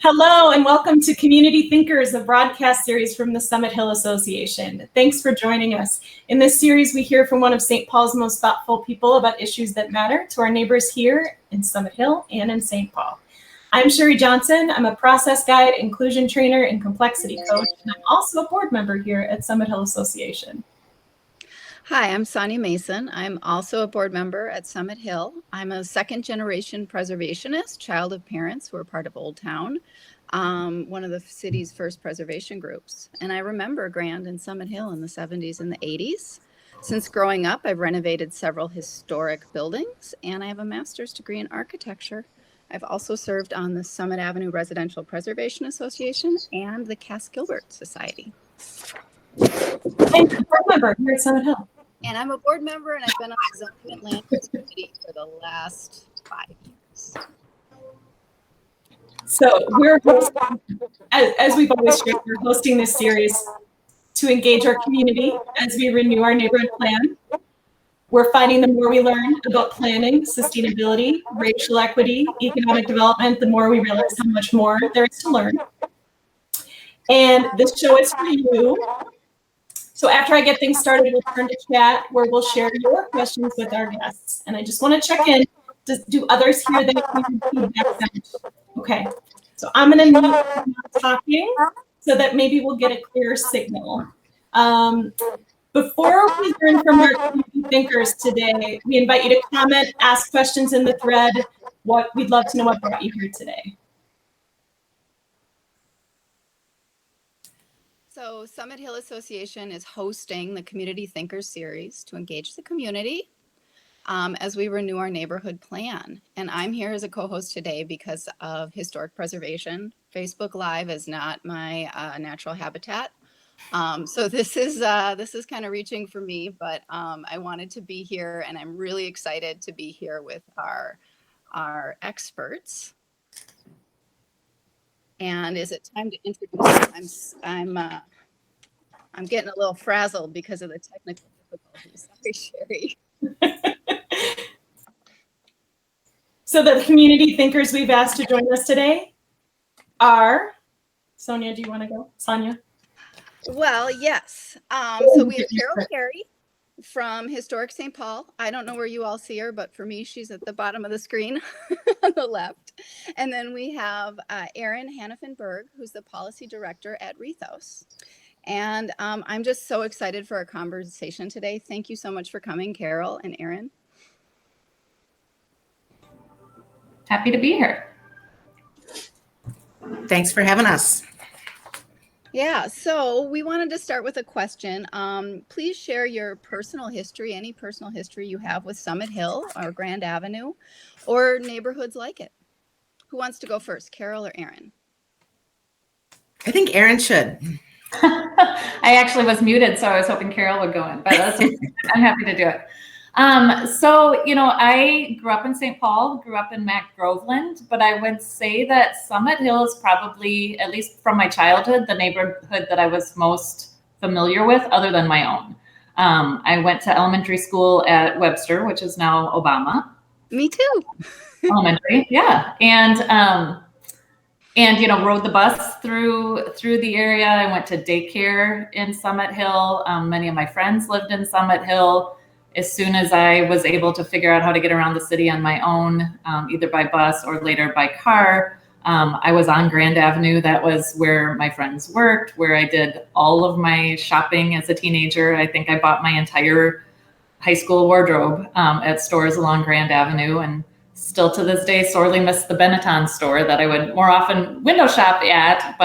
Hello and welcome to Community Thinkers, a broadcast series from the Summit Hill Association. Thanks for joining us. In this series, we hear from one of St. Paul's most thoughtful people about issues that matter to our neighbors here in Summit Hill and in St. Paul. I'm Sherry Johnson. I'm a process guide, inclusion trainer, and complexity coach, and I'm also a board member here at Summit Hill Association. Hi, I'm Sonia Mason. I'm also a board member at Summit Hill. I'm a second-generation preservationist, child of parents who are part of Old Town, one of the city's first preservation groups. And I remember Grand and Summit Hill in the 70s and the 80s. Since growing up, I've renovated several historic buildings, and I have a master's degree in architecture. I've also served on the Summit Avenue Residential Preservation Association and the Cass Gilbert Society. And a board member here at Summit Hill. And I'm a board member, and I've been on the Zoning and Land Use Committee for the last 5 years. So we're hosting, as we've always shared, we're hosting this series to engage our community as we renew our neighborhood plan. We're finding the more we learn about planning, sustainability, racial equity, economic development, the more we realize how much more there is to learn. And this show is for you. So after I get things started, we'll turn to chat where we'll share your questions with our guests. And I just want to check in. Do others hear that feedback? Okay. So I'm going to mute talking so that maybe we'll get a clear signal. Before we learn from our community thinkers today, we invite you to comment, ask questions in the thread. We'd love to know what brought you here today. So Summit Hill Association is hosting the Community Thinkers series to engage the community as we renew our neighborhood plan. And I'm here as a co-host today because of historic preservation. Facebook Live is not my natural habitat. So this is kind of reaching for me, but I wanted to be here, and I'm really excited to be here with our experts. And is it time to introduce them? I'm getting a little frazzled because of the technical difficulties. Sorry, Sherry. So the community thinkers we've asked to join us today are, Sonia, do you want to go? Sonia? Well, yes. So we have Carey from Historic St. Paul. I don't know where you all see her, but for me, she's at the bottom of the screen on the left. And then we have Erin Hanafin Berg, who's the policy director at Rethos. And I'm just so excited for our conversation today. Thank you so much for coming, Carol and Erin. Happy to be here. Thanks for having us. Yeah, so we wanted to start with a question. Please share your personal history, any personal history you have with Summit Hill or Grand Avenue or neighborhoods like it. Who wants to go first, Carol or Erin? I think Erin should. I actually was muted, so I was hoping Carol would go in, but I'm happy to do it. So, I grew up in St. Paul, grew up in Mac Groveland, but I would say that Summit Hill is probably, at least from my childhood, the neighborhood that I was most familiar with other than my own. I went to elementary school at Webster, which is now Obama. Me too. Elementary, yeah. And rode the bus through the area. I went to daycare in Summit Hill. Many of my friends lived in Summit Hill. As soon as I was able to figure out how to get around the city on my own, either by bus or later by car, I was on Grand Avenue. That was where my friends worked, where I did all of my shopping as a teenager. I think I bought my entire high school wardrobe at stores along Grand Avenue, and still to this day sorely miss the Benetton store that I would more often window shop at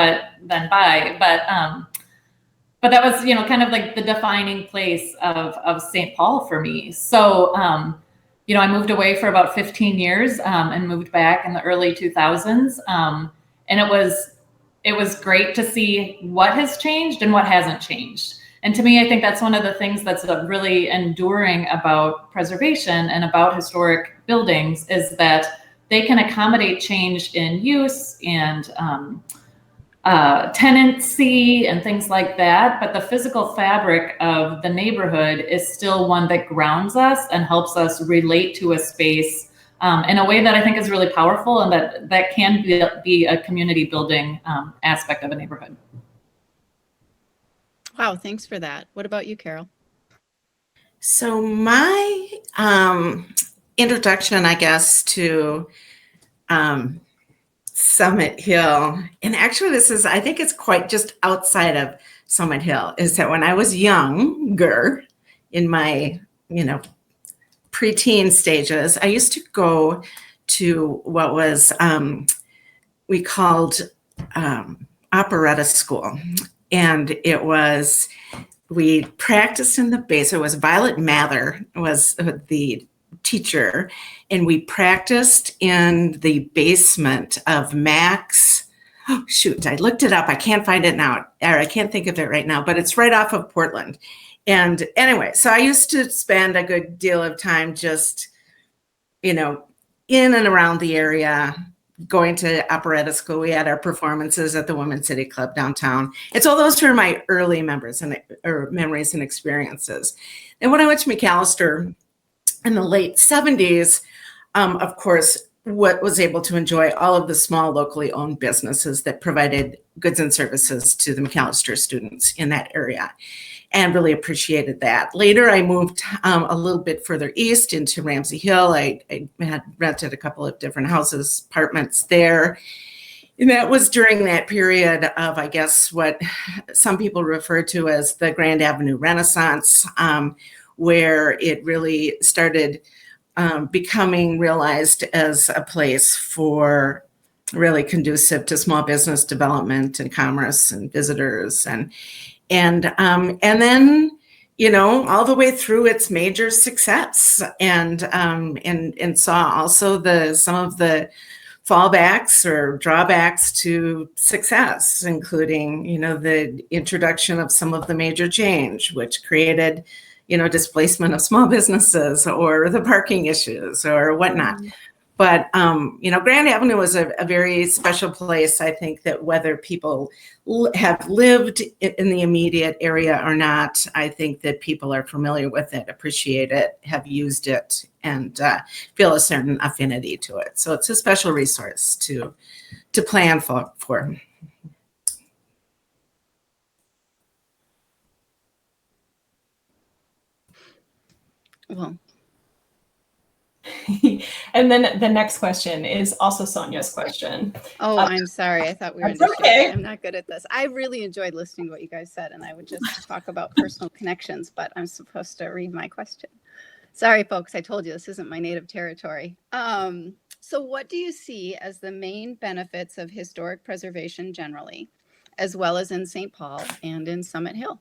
than buy. But that was, kind of like the defining place of St. Paul for me. So, I moved away for about 15 years and moved back in the early 2000s. And it was great to see what has changed and what hasn't changed. And to me, I think that's one of the things that's really enduring about preservation and about historic buildings is that they can accommodate change in use and tenancy and things like that. But the physical fabric of the neighborhood is still one that grounds us and helps us relate to a space in a way that I think is really powerful, and that can be a community building aspect of a neighborhood. Wow, thanks for that. What about you, Carol? So my introduction, I guess, to Summit Hill, and actually I think it's quite just outside of Summit Hill, is that when I was younger, in my, preteen stages, I used to go to what was we called operetta school. And we practiced in the base. It was Violet Mather was the teacher, and we practiced in the basement of Max. Oh, shoot, I looked it up. I can't find it now, or I can't think of it right now, but it's right off of Portland. And anyway, so I used to spend a good deal of time just, in and around the area, going to operetta school. We had our performances at the Women's City Club downtown. And so those were my early memories and experiences. And when I went to McAllister in the late 70s, of course, what was able to enjoy all of the small locally owned businesses that provided goods and services to the McAllister students in that area, and really appreciated that. Later, I moved a little bit further east into Ramsey Hill. I had rented a couple of different houses, apartments there. And that was during that period of, I guess, what some people refer to as the Grand Avenue Renaissance, where it really started becoming realized as a place for really conducive to small business development and commerce and visitors, and then, all the way through its major success, and saw also some of the fallbacks or drawbacks to success, including, the introduction of some of the major change, which created, displacement of small businesses or the parking issues or whatnot. But, Grand Avenue was a very special place. I think that whether people have lived in the immediate area or not, I think that people are familiar with it, appreciate it, have used it, and feel a certain affinity to it. So it's a special resource to plan for. Well, And then the next question is also Sonia's question. oh, I'm sorry. I thought we were in That's the okay. show. I'm not good at this. I really enjoyed listening to what you guys said, and I would just talk about personal connections, but I'm supposed to read my question. Sorry, folks. I told you this isn't my native territory. So what do you see as the main benefits of historic preservation generally, as well as in St. Paul and in Summit Hill?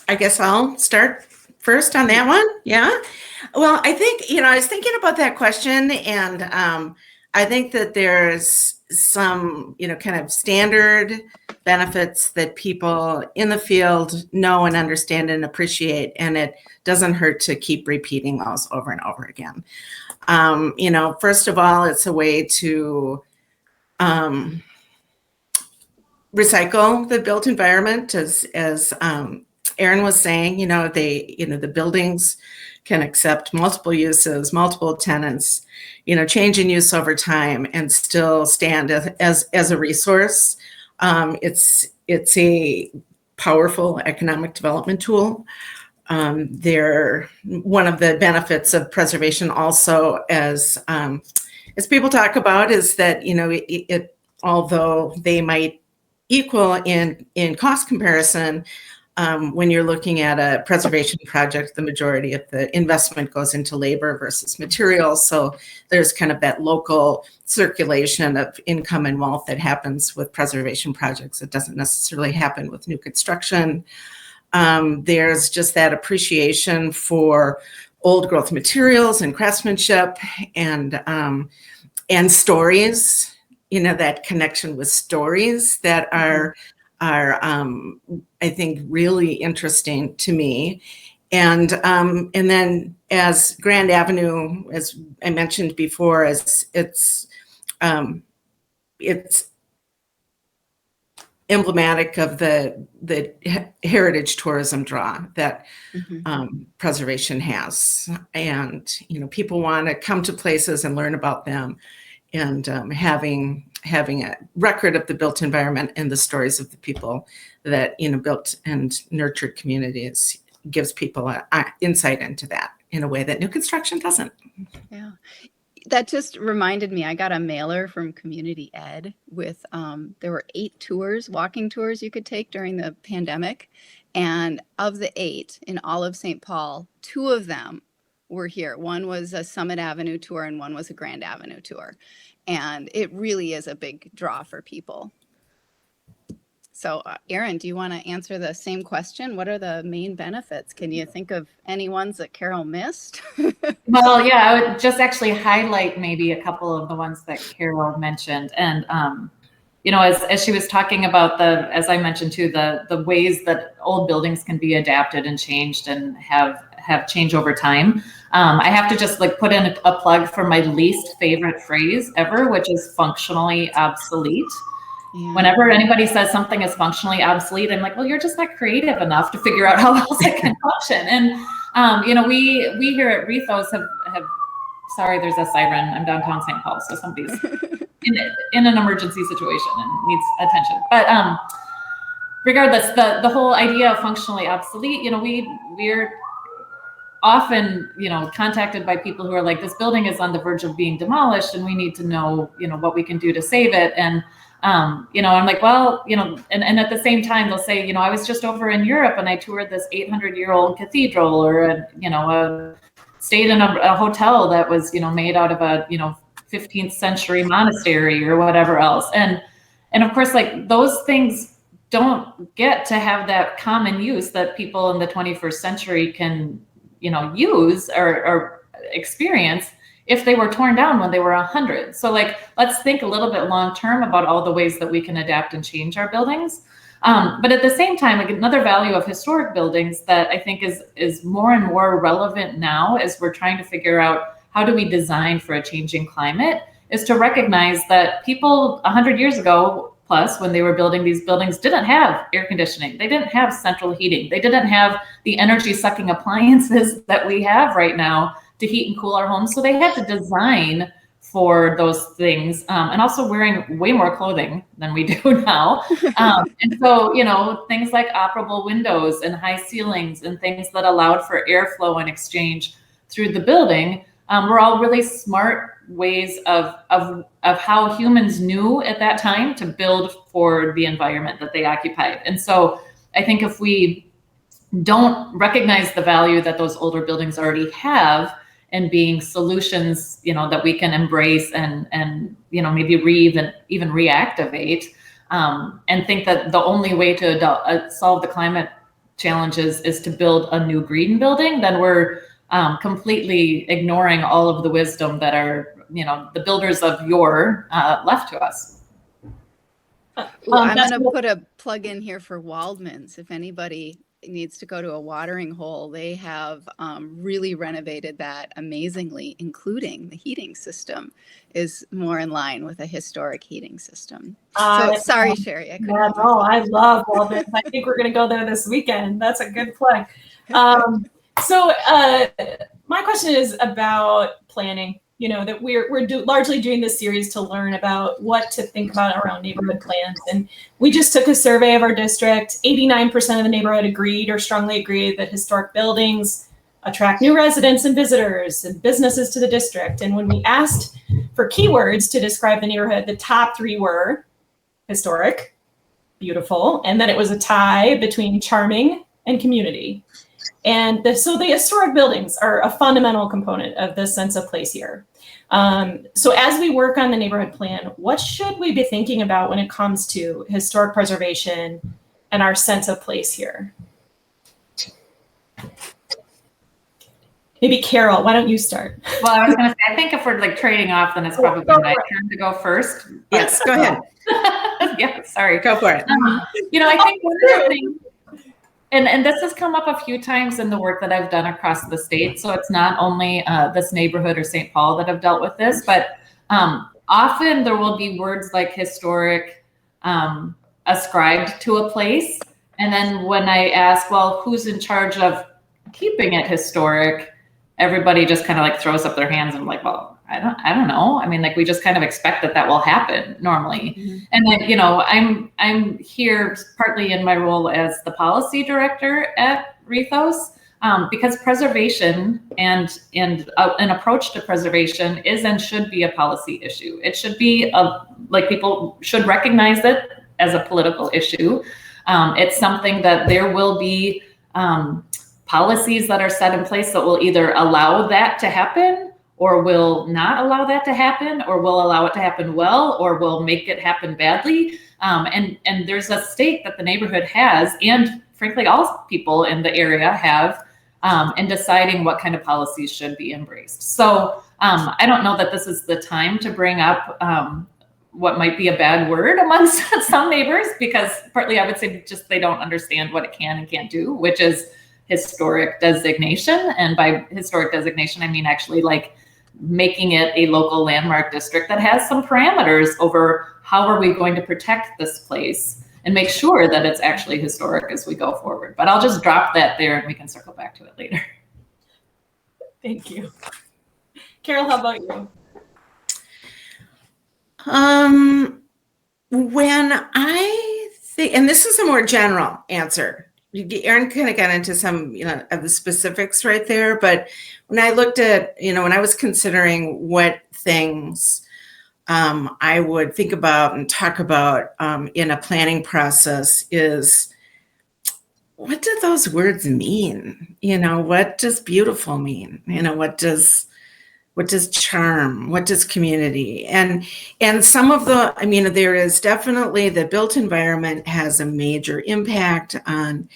I guess I'll start first on that one. Yeah. Well, I think, I was thinking about that question, and I think that there's some, kind of standard benefits that people in the field know and understand and appreciate, and it doesn't hurt to keep repeating those over and over again. First of all, it's a way to recycle the built environment, as Erin was saying. The buildings can accept multiple uses, multiple tenants, change in use over time, and still stand as a resource. It's a powerful economic development tool. They're one of the benefits of preservation also, as people talk about, is that although they might equal in cost comparison, when you're looking at a preservation project, the majority of the investment goes into labor versus materials. So there's kind of that local circulation of income and wealth that happens with preservation projects. It doesn't necessarily happen with new construction. There's just that appreciation for old growth materials and craftsmanship, and stories, that connection with stories that are I think really interesting to me. And then as Grand Avenue, as I mentioned before, as it's emblematic of the heritage tourism draw that preservation has. And, people want to come to places and learn about them, and having a record of the built environment and the stories of the people that, built and nurtured communities gives people a insight into that in a way that new construction doesn't. Yeah. That just reminded me, I got a mailer from Community Ed with, there were 8 tours, walking tours you could take during the pandemic. And of the 8 in all of St. Paul, 2 of them were here. One was a Summit Avenue tour and one was a Grand Avenue tour. And it really is a big draw for people. So, Erin, do you want to answer the same question? What are the main benefits? Can you think of any ones that Carol missed? Well, yeah, I would just actually highlight maybe a couple of the ones that Carol mentioned. And, as she was talking about as I mentioned too, the ways that old buildings can be adapted and changed and have changed over time. I have to just put in a plug for my least favorite phrase ever, which is functionally obsolete. Yeah. Whenever anybody says something is functionally obsolete, I'm like, well, you're just not creative enough to figure out how else it can function. And, we here at Rethos have, sorry, there's a siren. I'm downtown St. Paul, so somebody's in an emergency situation and needs attention. But regardless, the whole idea of functionally obsolete, we're often, contacted by people who are like, this building is on the verge of being demolished and we need to know, what we can do to save it. And I'm like, well, and at the same time, they'll say, I was just over in Europe and I toured this 800-year-old cathedral, or, stayed in a hotel that was, made out of a, 15th century monastery or whatever else. And of course, those things don't get to have that common use that people in the 21st century can, use or experience if they were torn down when they were 100. So let's think a little bit long-term about all the ways that we can adapt and change our buildings. But at the same time, another value of historic buildings that I think is more and more relevant now as we're trying to figure out how do we design for a changing climate is to recognize that people 100 years ago plus, when they were building these buildings, didn't have air conditioning. They didn't have central heating. They didn't have the energy sucking appliances that we have right now to heat and cool our homes. So they had to design for those things, and also wearing way more clothing than we do now. And so, things like operable windows and high ceilings and things that allowed for airflow and exchange through the building were all really smart ways of how humans knew at that time to build for the environment that they occupied. And so I think if we don't recognize the value that those older buildings already have and being solutions, that we can embrace and maybe even reactivate, and think that the only way to solve the climate challenges is to build a new green building, then we're completely ignoring all of the wisdom that are, the builders of yore left to us. I'm going to put a plug in here for Waldman's. If anybody needs to go to a watering hole, they have really renovated that amazingly, including the heating system is more in line with a historic heating system. So sorry, Sherry. I love Waldman's. I think we're going to go there this weekend. That's a good plug. So my question is about planning. That we're largely doing this series to learn about what to think about around neighborhood plans. And we just took a survey of our district. 89% of the neighborhood agreed or strongly agreed that historic buildings attract new residents and visitors and businesses to the district. And when we asked for keywords to describe the neighborhood, the top 3 were historic, beautiful, and then it was a tie between charming and community. And so the historic buildings are a fundamental component of this sense of place here. So as we work on the neighborhood plan, what should we be thinking about when it comes to historic preservation and our sense of place here? Maybe Carol, why don't you start? Well, I was going to say, I think if we're trading off, then it's probably my turn to go first. Yes, go ahead. Yeah, sorry. Go for it. I think one of the things, and this has come up a few times in the work that I've done across the state. So it's not only this neighborhood or St. Paul that have dealt with this, but often there will be words like historic ascribed to a place. And then when I ask, well, who's in charge of keeping it historic, everybody just kind of like throws up their hands and I'm like, well, I don't know. I mean, like we just kind of expect that will happen normally. Mm-hmm. And then, you know, I'm here partly in my role as the policy director at Rethos, because preservation and an approach to preservation is and should be a policy issue. It should be like people should recognize it as a political issue. It's something that there will be policies that are set in place that will either allow that to happen or will not allow that to happen, or will allow it to happen well, or will make it happen badly. And there's a stake that the neighborhood has, and frankly, all people in the area have, in deciding what kind of policies should be embraced. So I don't know that this is the time to bring up what might be a bad word amongst some neighbors, because partly I would say just they don't understand what it can and can't do, which is historic designation. And by historic designation, I mean actually like making it a local landmark district that has some parameters over how are we going to protect this place and make sure that it's actually historic as we go forward. But I'll just drop that there and we can circle back to it later. Thank you. Carol, how about you? When I think, and this is a more general answer, Erin kind of got into some, you know, of the specifics right there, but when I looked at, you know, when I was considering what things I would think about and talk about in a planning process is, what do those words mean? You know, what does beautiful mean? You know, what does charm? What does community? And some of the, I mean, there is definitely the built environment has a major impact on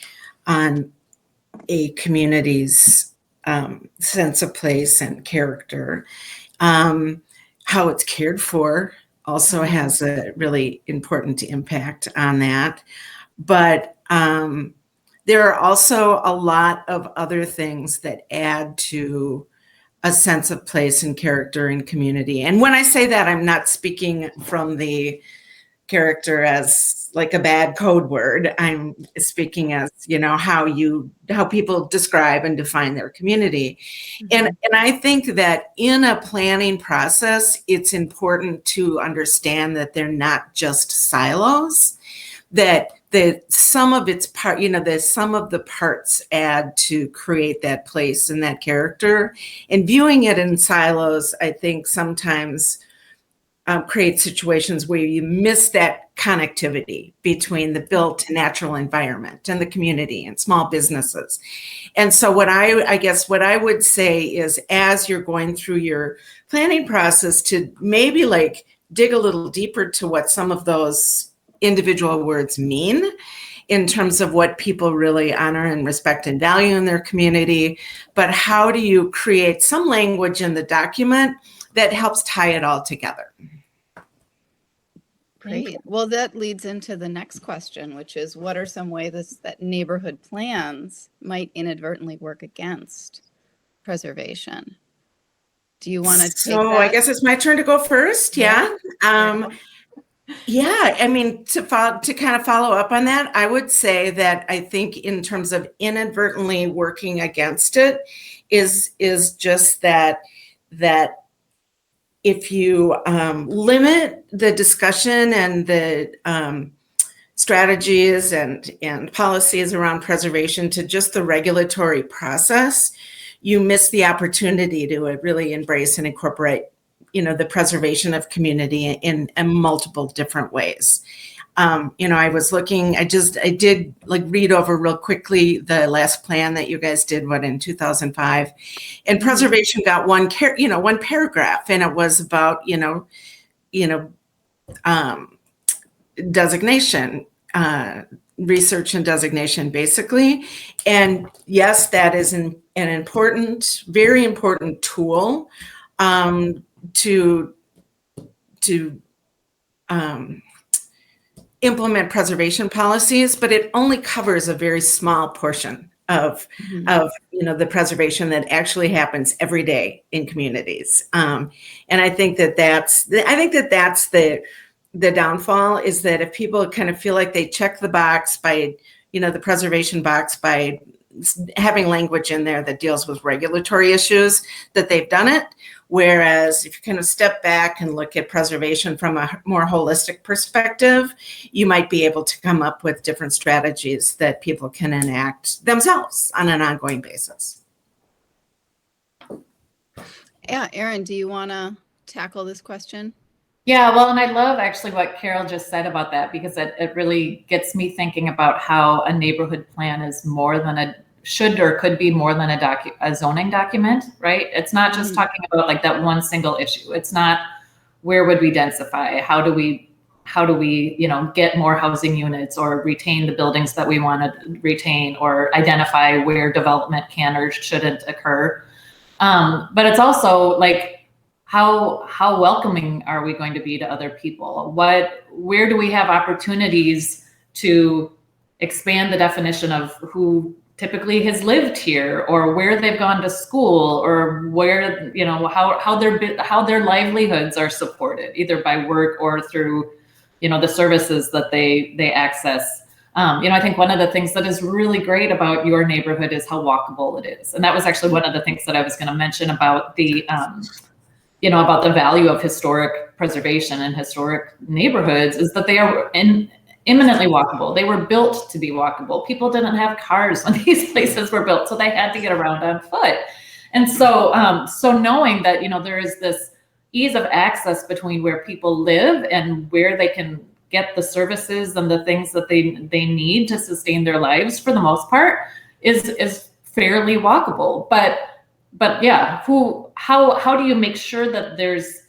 a community's sense of place and character. How it's cared for also has a really important impact on that. But there are also a lot of other things that add to a sense of place and character and community. And when I say that, I'm not speaking from the character as like a bad code word. I'm speaking as, you know, how people describe and define their community. Mm-hmm. And I think that in a planning process, it's important to understand that they're not just silos, that the sum of its part, you know, the sum of the parts add to create that place and that character. And viewing it in silos, I think sometimes creates situations where you miss that connectivity between the built and natural environment and the community and small businesses. And so what I guess what I would say is, as you're going through your planning process, to maybe like dig a little deeper to what some of those individual words mean in terms of what people really honor and respect and value in their community, but how do you create some language in the document that helps tie it all together? Great. Well, that leads into the next question, which is, what are some ways that neighborhood plans might inadvertently work against preservation? Do you want to take So that? I guess it's my turn to go first. Yeah. Yeah, I mean, to kind of follow up on that, I would say that I think in terms of inadvertently working against it is just that if you limit the discussion and the strategies and policies around preservation to just the regulatory process, you miss the opportunity to really embrace and incorporate, you know, the preservation of community in multiple different ways. You know, I did like read over real quickly the last plan that you guys did, in 2005, and preservation got one paragraph, and it was about, designation, research and designation, basically. And yes, that is an important, very important tool to implement preservation policies, but it only covers a very small portion of the preservation that actually happens every day in communities. And I think that's the the downfall is that if people kind of feel like they check the box by, the preservation box by having language in there that deals with regulatory issues, that they've done it. Whereas if you kind of step back and look at preservation from a more holistic perspective, you might be able to come up with different strategies that people can enact themselves on an ongoing basis. Yeah, Erin, do you want to tackle this question? Yeah, well, and I love actually what Carol just said about that, because it really gets me thinking about how a neighborhood plan is more than should or could be more than a zoning document, right? It's not just talking about like that one single issue. It's not where would we densify? How do we, get more housing units or retain the buildings that we want to retain, or identify where development can or shouldn't occur. But it's also like, how welcoming are we going to be to other people? Where do we have opportunities to expand the definition of who typically has lived here, or where they've gone to school, or where, how their livelihoods are supported, either by work or through, the services that they access. I think one of the things that is really great about your neighborhood is how walkable it is. And that was actually one of the things that I was going to mention about the, about the value of historic preservation and historic neighborhoods, is that they are imminently walkable. They were built to be walkable. People didn't have cars when these places were built, so they had to get around on foot. And so, so knowing that, there is this ease of access between where people live and where they can get the services and the things that they need to sustain their lives, for the most part, is fairly walkable. But yeah, how do you make sure that there's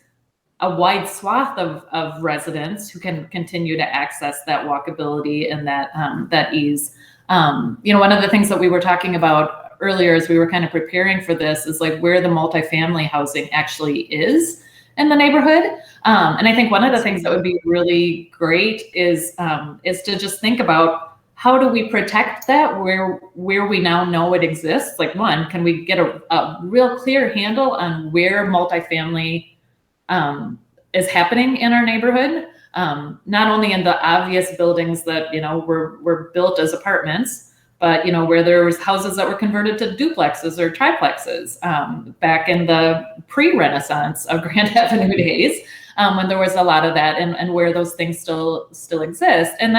a wide swath of residents who can continue to access that walkability and that ease? One of the things that we were talking about earlier as we were kind of preparing for this is like where the multifamily housing actually is in the neighborhood. And I think one of the things that would be really great is to just think about, how do we protect that where we now know it exists? Like, one, can we get a real clear handle on where multifamily is happening in our neighborhood? Not only in the obvious buildings that, were built as apartments, but, where there was houses that were converted to duplexes or triplexes back in the pre-Renaissance of Grand Avenue days, when there was a lot of that, and where those things still exist. And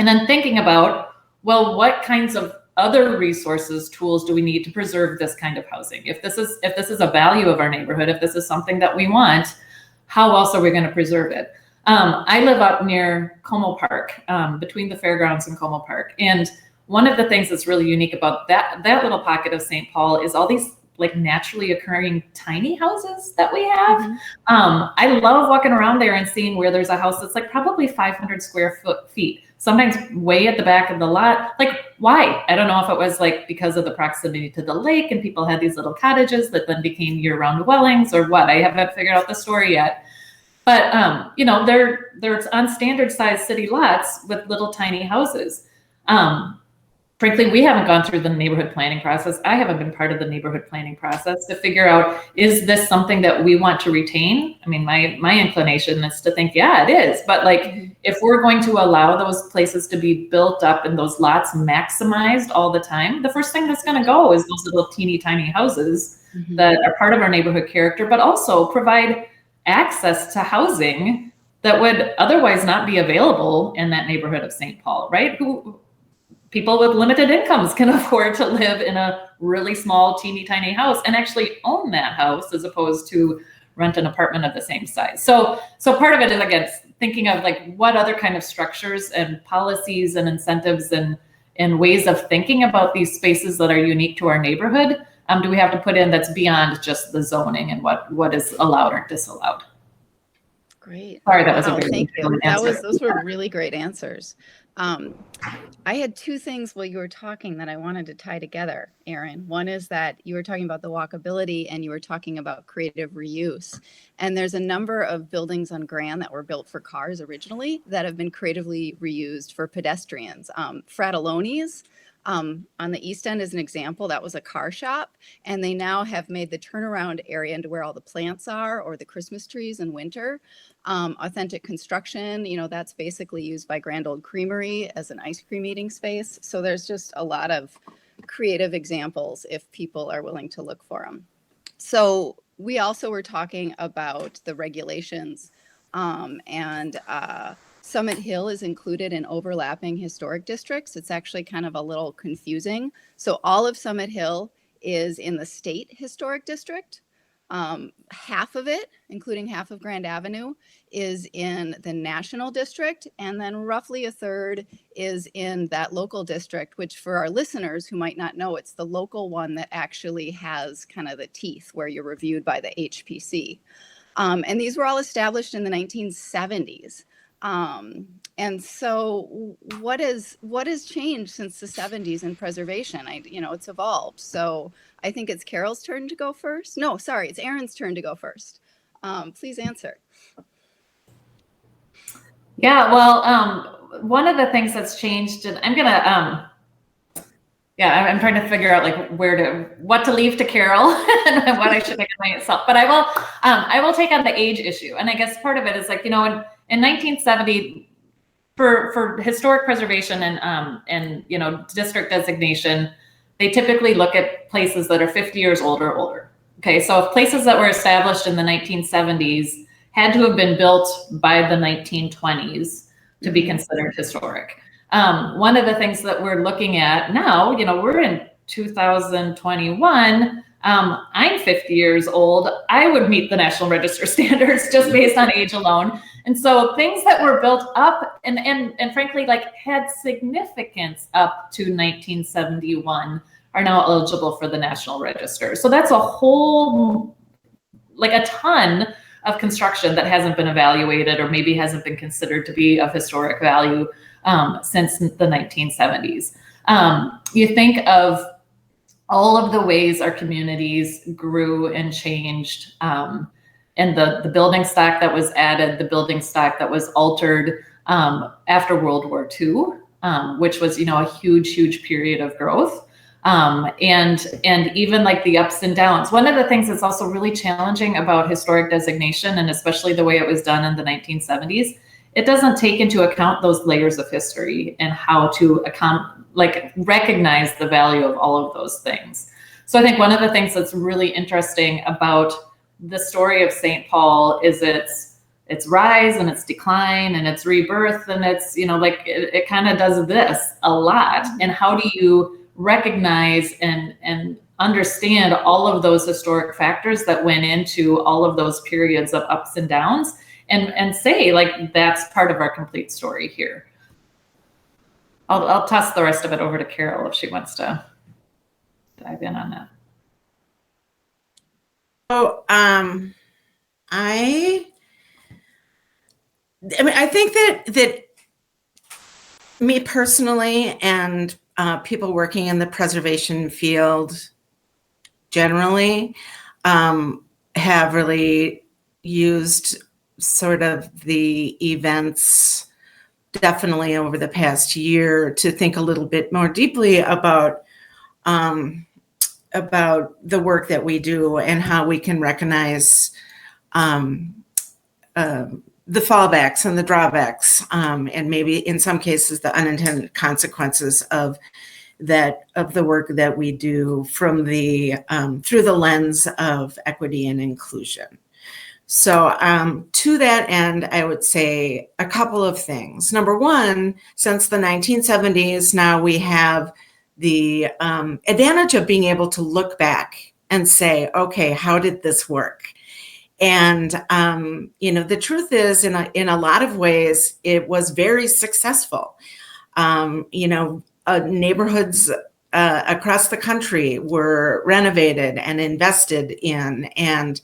then thinking about, well, what kinds of other resources, tools do we need to preserve this kind of housing? If this is a value of our neighborhood, if this is something that we want, how else are we going to preserve it? I live up near Como Park, between the fairgrounds and Como Park. And one of the things that's really unique about that little pocket of St. Paul is all these like naturally occurring tiny houses that we have. I love walking around there and seeing where there's a house that's like probably 500 square feet, sometimes way at the back of the lot. Like, why? I don't know if it was like because of the proximity to the lake and people had these little cottages that then became year-round dwellings, or what. I haven't figured out the story yet. But, they're on standard size city lots with little tiny houses. Frankly, we haven't gone through the neighborhood planning process. I haven't been part of the neighborhood planning process to figure out, is this something that we want to retain? I mean, my inclination is to think, yeah, it is. But like, if we're going to allow those places to be built up and those lots maximized all the time, the first thing that's going to go is those little teeny tiny houses that are part of our neighborhood character, but also provide access to housing that would otherwise not be available in that neighborhood of St. Paul, right? People with limited incomes can afford to live in a really small, teeny tiny house and actually own that house, as opposed to rent an apartment of the same size. So part of it is, again, thinking of like, what other kind of structures and policies and incentives and ways of thinking about these spaces that are unique to our neighborhood do we have to put in that's beyond just the zoning and what is allowed or disallowed? Great. Sorry, that was a Wow, very thank you. answer. Those were really great answers. I had two things while you were talking that I wanted to tie together, Erin. One is that you were talking about the walkability and you were talking about creative reuse. And there's a number of buildings on Grand that were built for cars originally that have been creatively reused for pedestrians. Fratelloni's On the East End, as an example, that was a car shop, and they now have made the turnaround area into where all the plants are, or the Christmas trees in winter. Authentic Construction, that's basically used by Grand Old Creamery as an ice cream eating space. So there's just a lot of creative examples if people are willing to look for them. So we also were talking about the regulations, and Summit Hill is included in overlapping historic districts. It's actually kind of a little confusing. So all of Summit Hill is in the state historic district. Half of it, including half of Grand Avenue, is in the national district, and then roughly a third is in that local district, which for our listeners who might not know, it's the local one that actually has kind of the teeth where you're reviewed by the HPC. And these were all established in the 1970s. And so what has changed since the 70s in preservation? It's evolved. So I think it's Carol's turn to go first. No, sorry, it's Erin's turn to go first. Please answer. Yeah, well, one of the things that's changed, and I'm gonna, I'm trying to figure out like what to leave to Carol and what I should take on myself. But I will take on the age issue, and I guess part of it is like in 1970, for historic preservation and district designation, they typically look at places that are 50 years old or older. Okay, so if places that were established in the 1970s had to have been built by the 1920s to be considered historic. One of the things that we're looking at now, we're in 2021. I'm 50 years old. I would meet the National Register standards just based on age alone. And so things that were built up and frankly, like had significance up to 1971 are now eligible for the National Register. So that's a whole, like a ton of construction that hasn't been evaluated or maybe hasn't been considered to be of historic value since the 1970s. You think of all of the ways our communities grew and changed, and the building stock that was added, the building stock that was altered after World War II, which was a huge period of growth, and even like the ups and downs. One of the things that's also really challenging about historic designation, and especially the way it was done in the 1970s, it doesn't take into account those layers of history and how to recognize the value of all of those things. So I think one of the things that's really interesting about the story of St. Paul is its rise and its decline and its rebirth, and it's it kind of does this a lot. And how do you recognize and understand all of those historic factors that went into all of those periods of ups and downs, and say like that's part of our complete story here. I'll toss the rest of it over to Carol if she wants to dive in on that. So I think that me personally and people working in the preservation field generally have really used sort of the events definitely over the past year to think a little bit more deeply about the work that we do and how we can recognize the fallbacks and the drawbacks, and maybe in some cases the unintended consequences of the work that we do from through the lens of equity and inclusion. So to that end, I would say a couple of things. Number one, since the 1970s, now we have the advantage of being able to look back and say, okay, how did this work? And, the truth is, in a lot of ways, it was very successful. Neighborhoods across the country were renovated and invested in, and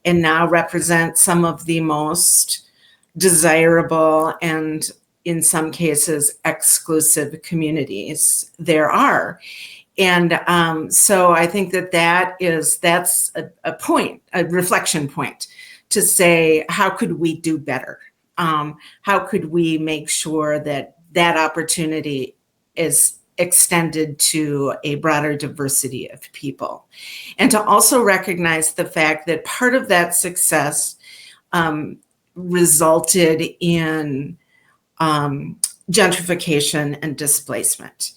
now represent some of the most desirable and, in some cases, exclusive communities there are. And so I think that's a reflection point to say, how could we do better? How could we make sure that opportunity is extended to a broader diversity of people. And to also recognize the fact that part of that success resulted in gentrification and displacement.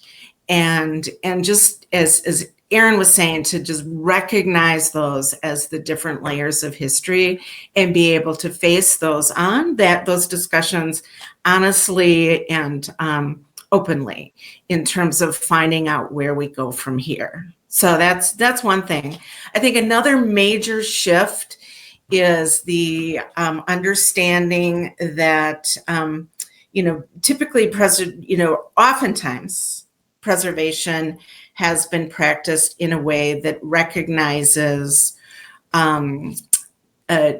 And just as Erin was saying, to just recognize those as the different layers of history and be able to face those discussions honestly and openly in terms of finding out where we go from here. So that's one thing. I think another major shift is the understanding that typically oftentimes preservation has been practiced in a way that recognizes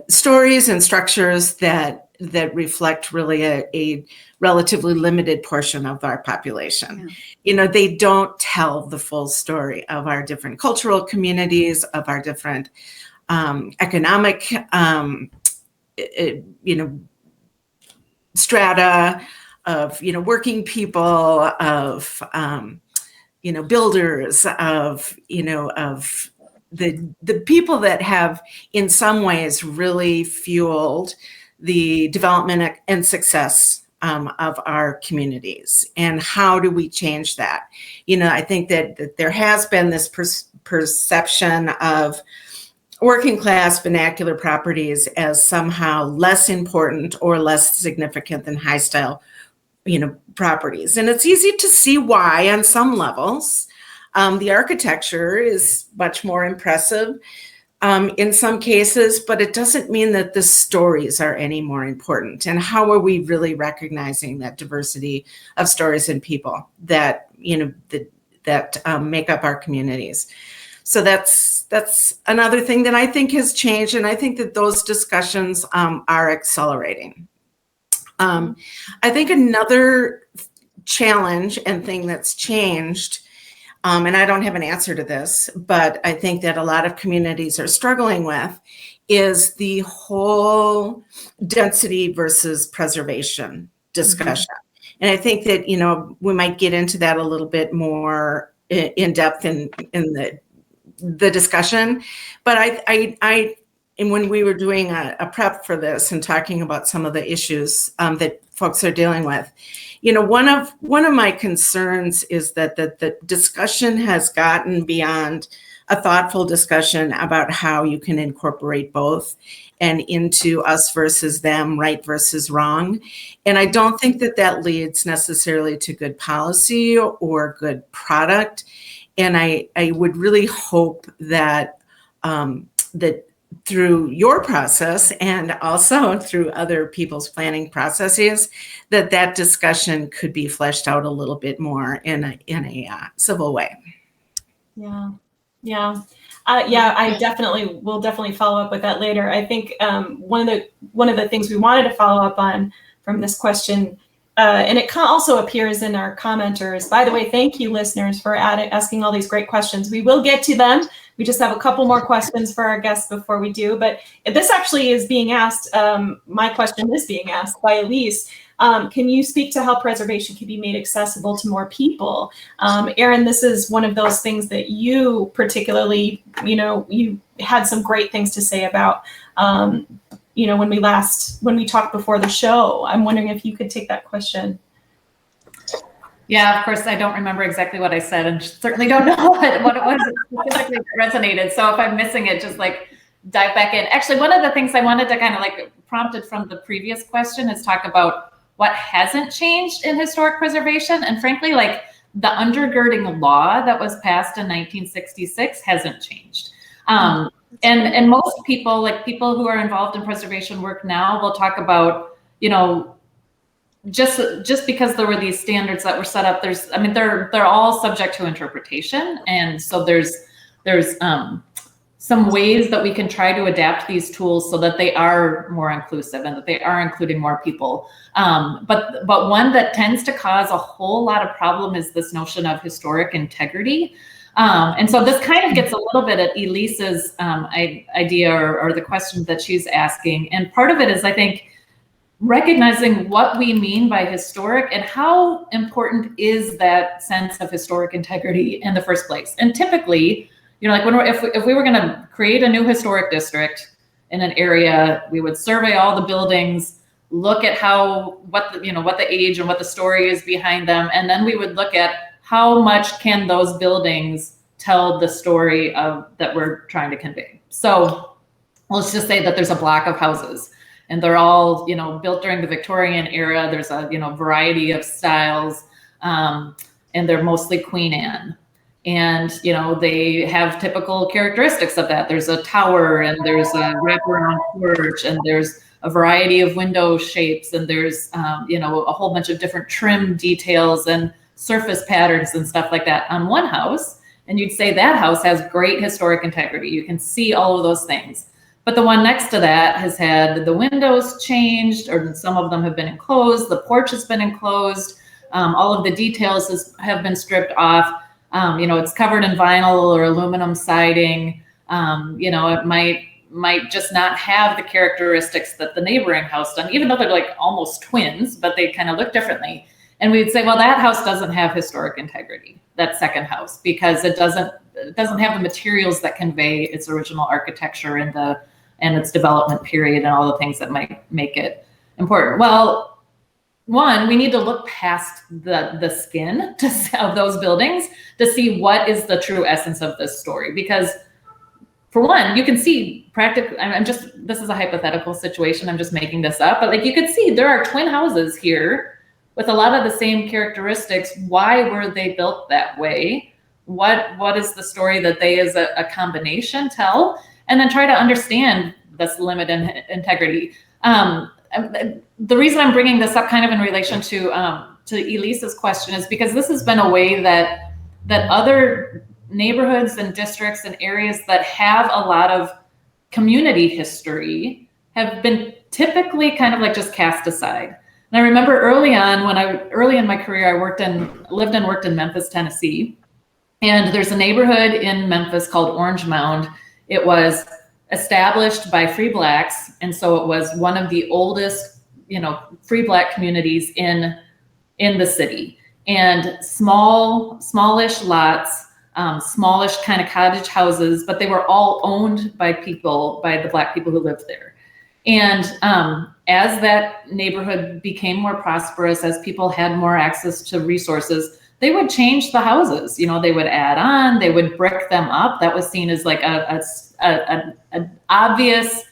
stories and structures that reflect really a relatively limited portion of our population. Yeah. They don't tell the full story of our different cultural communities, of our different economic, strata, of working people, of builders, of the people that have in some ways really fueled the development and success of our communities. And how do we change that? I think that there has been this perception of working class vernacular properties as somehow less important or less significant than high style properties. And it's easy to see why on some levels. The architecture is much more impressive in some cases, but it doesn't mean that the stories are any more important. And how are we really recognizing that diversity of stories and people that make up our communities? So that's another thing that I think has changed, and I think that those discussions are accelerating. I think another challenge and thing that's changed, and I don't have an answer to this, but I think that a lot of communities are struggling with, is the whole density versus preservation discussion. Mm-hmm. And I think that, we might get into that a little bit more in depth in the discussion. But and when we were doing a prep for this and talking about some of the issues that folks are dealing with, one of my concerns is that the discussion has gotten beyond a thoughtful discussion about how you can incorporate both and into us versus them, right versus wrong. And I don't think that leads necessarily to good policy or good product. And I would really hope that that through your process and also through other people's planning processes, that discussion could be fleshed out a little bit more in a civil way. Yeah. I will definitely follow up with that later. I think one of the things we wanted to follow up on from this question, and it also appears in our commenters. By the way, thank you, listeners, for asking all these great questions. We will get to them. We just have a couple more questions for our guests before we do. But this actually is being asked. My question is being asked by Elise. Can you speak to how preservation can be made accessible to more people? Erin, this is one of those things that you particularly, you had some great things to say about, when we talked before the show. I'm wondering if you could take that question. Yeah, of course, I don't remember exactly what I said, and certainly don't know what it was specifically that resonated. So if I'm missing it, just dive back in. Actually, one of the things I wanted to kind of prompted from the previous question is talk about what hasn't changed in historic preservation. And frankly, the undergirding law that was passed in 1966 hasn't changed. And most people, people who are involved in preservation work now, will talk about, just because there were these standards that were set up, they're all subject to interpretation. And so there's some ways that we can try to adapt these tools so that they are more inclusive and that they are including more people. But one that tends to cause a whole lot of problem is this notion of historic integrity. And so this kind of gets a little bit at Elise's idea or the question that she's asking. And part of it is, I think, recognizing what we mean by historic and how important is that sense of historic integrity in the first place. And typically, like if we were going to create a new historic district in an area, we would survey all the buildings, look at what the age and what the story is behind them, and then we would look at how much can those buildings tell the story that we're trying to convey. So let's just say that there's a block of houses, and they're all, built during the Victorian era. There's a, variety of styles, and they're mostly Queen Anne. And, they have typical characteristics of that. There's a tower, and there's a wraparound porch, and there's a variety of window shapes, and there's, a whole bunch of different trim details and surface patterns and stuff like that on one house. And you'd say that house has great historic integrity. You can see all of those things. But the one next to that has had the windows changed, or some of them have been enclosed. The porch has been enclosed. All of the details have been stripped off. It's covered in vinyl or aluminum siding. It might just not have the characteristics that the neighboring house done, even though they're like almost twins, but they kind of look differently. And we'd say, well, that house doesn't have historic integrity, that second house, because it doesn't have the materials that convey its original architecture and its development period and all the things that might make it important. Well, one, we need to look past the skin of those buildings to see what is the true essence of this story. Because for one, you can see practically, this is a hypothetical situation, I'm just making this up, but like you could see there are twin houses here with a lot of the same characteristics. Why were they built that way? What is the story that they as a combination tell? And then try to understand this limit in integrity. The reason I'm bringing this up kind of in relation to Elise's question is because this has been a way that other neighborhoods and districts and areas that have a lot of community history have been typically kind of like just cast aside. And I remember early in my career, I lived and worked in Memphis, Tennessee. And there's a neighborhood in Memphis called Orange Mound. It was established by free blacks. And so it was one of the oldest, free black communities in the city. And smallish lots, smallish kind of cottage houses, but they were all owned by the black people who lived there. And as that neighborhood became more prosperous, as people had more access to resources, they would change the houses. They would add on, they would brick them up. That was seen as like an obvious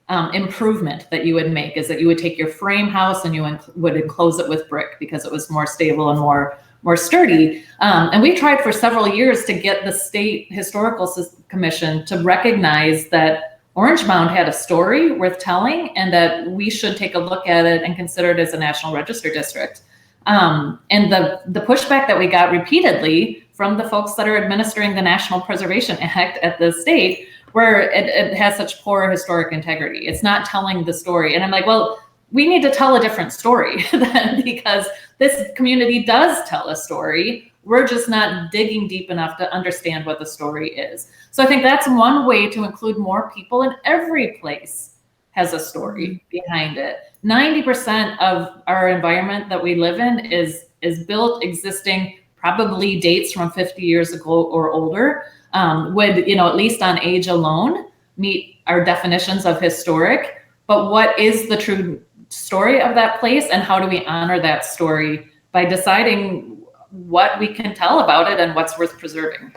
improvement that you would make, is that you would take your frame house and you would enclose it with brick because it was more stable and more sturdy. And we tried for several years to get the State Historical Commission to recognize that Orange Mound had a story worth telling and that we should take a look at it and consider it as a National Register district. And the pushback that we got repeatedly from the folks that are administering the National Preservation Act at the state, where it has such poor historic integrity. It's not telling the story. And I'm like, well, we need to tell a different story then, because this community does tell a story. We're just not digging deep enough to understand what the story is. So I think that's one way to include more people. In every place has a story behind it. 90% of our environment that we live in is built, existing, probably dates from 50 years ago or older, would, at least on age alone, meet our definitions of historic. But what is the true story of that place, and how do we honor that story by deciding what we can tell about it and what's worth preserving?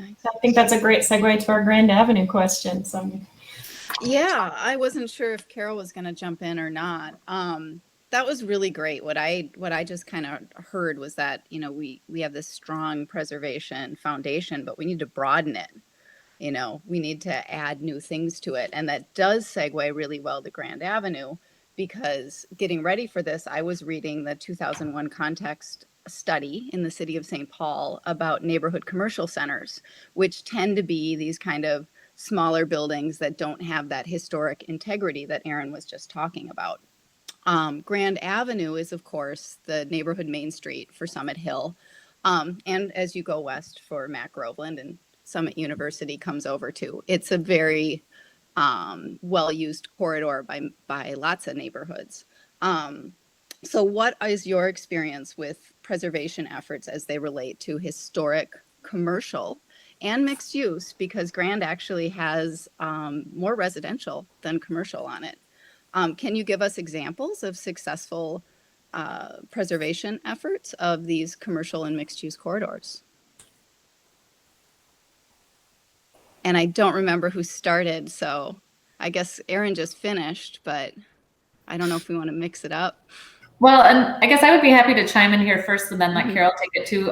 I think that's a great segue to our Grand Avenue question. So, yeah, I wasn't sure if Carol was going to jump in or not. That was really great. What I just kind of heard was that, we have this strong preservation foundation, but we need to broaden it. We need to add new things to it. And that does segue really well to Grand Avenue, because getting ready for this, I was reading the 2001 context study in the city of St. Paul about neighborhood commercial centers, which tend to be these kind of smaller buildings that don't have that historic integrity that Erin was just talking about. Grand Avenue is, of course, the neighborhood main street for Summit Hill. And as you go west for Mac Groveland and Summit University comes over too. It's a very well-used corridor by lots of neighborhoods. So what is your experience with preservation efforts as they relate to historic, commercial, and mixed use? Because Grand actually has more residential than commercial on it. Can you give us examples of successful preservation efforts of these commercial and mixed use corridors? And I don't remember who started, so I guess Erin just finished, but I don't know if we want to mix it up. Well, and I guess I would be happy to chime in here first and then let Carol take it too.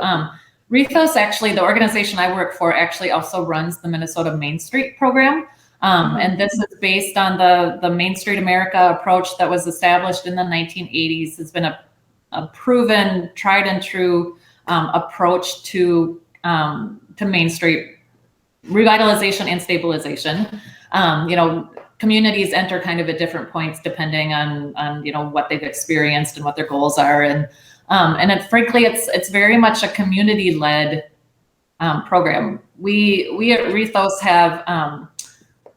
Rethos, actually, the organization I work for, actually also runs the Minnesota Main Street program. And this is based on the Main Street America approach that was established in the 1980s. It's been a proven, tried and true approach to Main Street revitalization and stabilization. Communities enter kind of at different points depending on what they've experienced and what their goals are, and frankly, it's very much a community-led program. We at Rethos have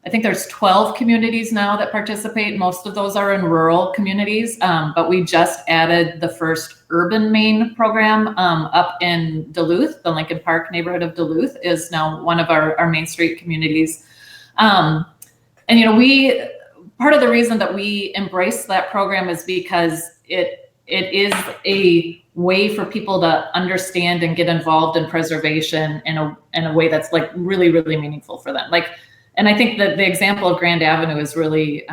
I think there's 12 communities now that participate. Most of those are in rural communities, but we just added the first urban Maine program up in Duluth. The Lincoln Park neighborhood of Duluth is now one of our Main Street communities. Part of the reason that we embrace that program is because it is a way for people to understand and get involved in preservation in a way that's like really, really meaningful for them. And I think that the example of Grand Avenue is really,